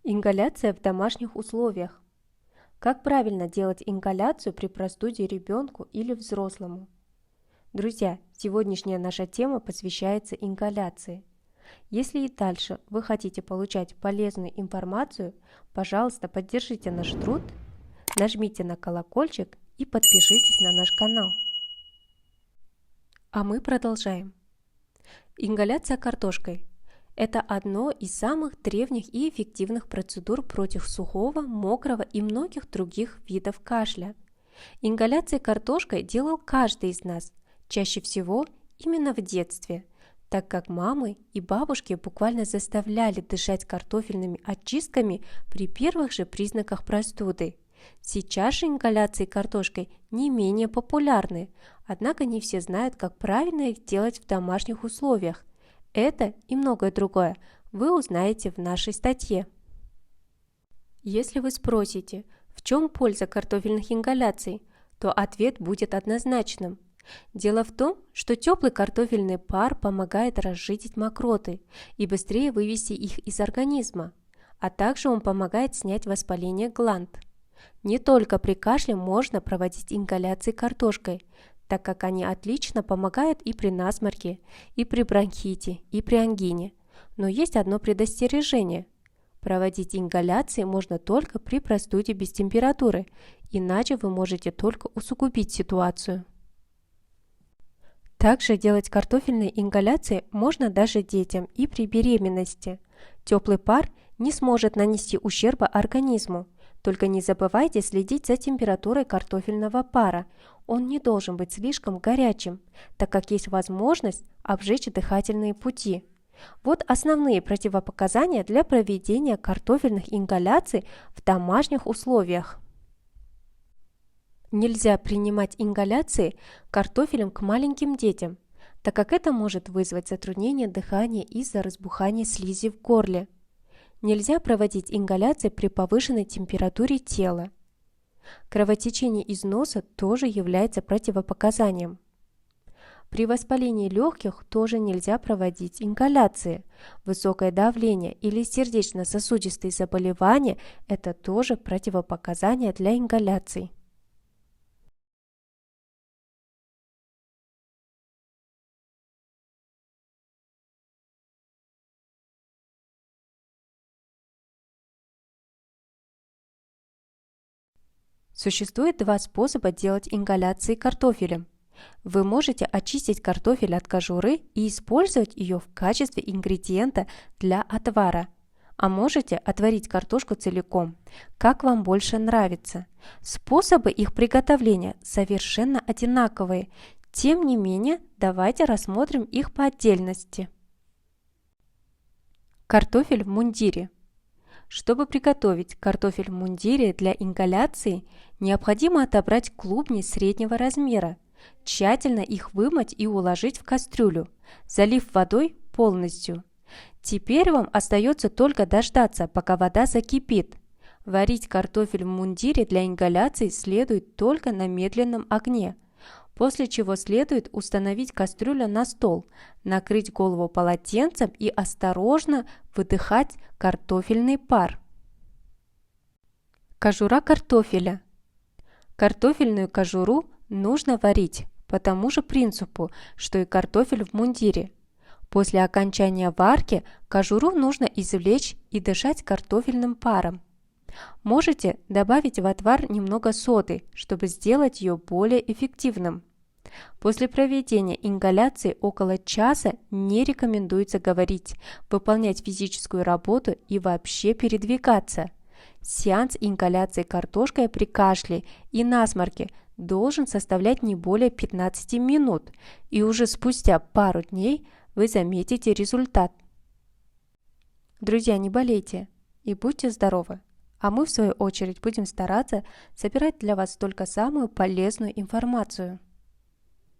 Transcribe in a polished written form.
Ингаляция в домашних условиях. Как правильно делать ингаляцию при простуде ребенку или взрослому? Друзья, сегодняшняя наша тема посвящается ингаляции. Если и дальше вы хотите получать полезную информацию, пожалуйста, поддержите наш труд, нажмите на колокольчик и подпишитесь на наш канал. А мы продолжаем. Ингаляция картошкой – это одно из самых древних и эффективных процедур против сухого, мокрого и многих других видов кашля. Ингаляции картошкой делал каждый из нас, чаще всего именно в детстве, так как мамы и бабушки буквально заставляли дышать картофельными очистками при первых же признаках простуды. Сейчас же ингаляции картошкой не менее популярны, однако не все знают, как правильно их делать в домашних условиях. Это и многое другое вы узнаете в нашей статье. Если вы спросите, в чем польза картофельных ингаляций, то ответ будет однозначным. Дело в том, что теплый картофельный пар помогает разжидить мокроты и быстрее вывести их из организма, а также он помогает снять воспаление гланд. Не только при кашле можно проводить ингаляции картошкой, так как они отлично помогают и при насморке, и при бронхите, и при ангине. Но есть одно предостережение. Проводить ингаляции можно только при простуде без температуры, иначе вы можете только усугубить ситуацию. Также делать картофельные ингаляции можно даже детям и при беременности. Теплый пар не сможет нанести ущерба организму. Только не забывайте следить за температурой картофельного пара. Он не должен быть слишком горячим, так как есть возможность обжечь дыхательные пути. Вот основные противопоказания для проведения картофельных ингаляций в домашних условиях. Нельзя принимать ингаляции картофелем к маленьким детям, так как это может вызвать затруднение дыхания из-за разбухания слизи в горле. Нельзя проводить ингаляции при повышенной температуре тела. Кровотечение из носа тоже является противопоказанием. При воспалении легких тоже нельзя проводить ингаляции. Высокое давление или сердечно-сосудистые заболевания – это тоже противопоказания для ингаляций. Существует два способа делать ингаляции картофелем. Вы можете очистить картофель от кожуры и использовать ее в качестве ингредиента для отвара. А можете отварить картошку целиком, как вам больше нравится. Способы их приготовления совершенно одинаковые. Тем не менее, давайте рассмотрим их по отдельности. Картофель в мундире. Чтобы приготовить картофель в мундире для ингаляции, необходимо отобрать клубни среднего размера, тщательно их вымыть и уложить в кастрюлю, залив водой полностью. Теперь вам остается только дождаться, пока вода закипит. Варить картофель в мундире для ингаляции следует только на медленном огне, после чего следует установить кастрюлю на стол, накрыть голову полотенцем и осторожно выдыхать картофельный пар. Кожура картофеля. Картофельную кожуру нужно варить по тому же принципу, что и картофель в мундире. После окончания варки кожуру нужно извлечь и дышать картофельным паром. Можете добавить в отвар немного соды, чтобы сделать ее более эффективным. После проведения ингаляции около часа не рекомендуется говорить, выполнять физическую работу и вообще передвигаться. Сеанс ингаляции картошкой при кашле и насморке должен составлять не более 15 минут, и уже спустя пару дней вы заметите результат. Друзья, не болейте и будьте здоровы! А мы, в свою очередь, будем стараться собирать для вас только самую полезную информацию.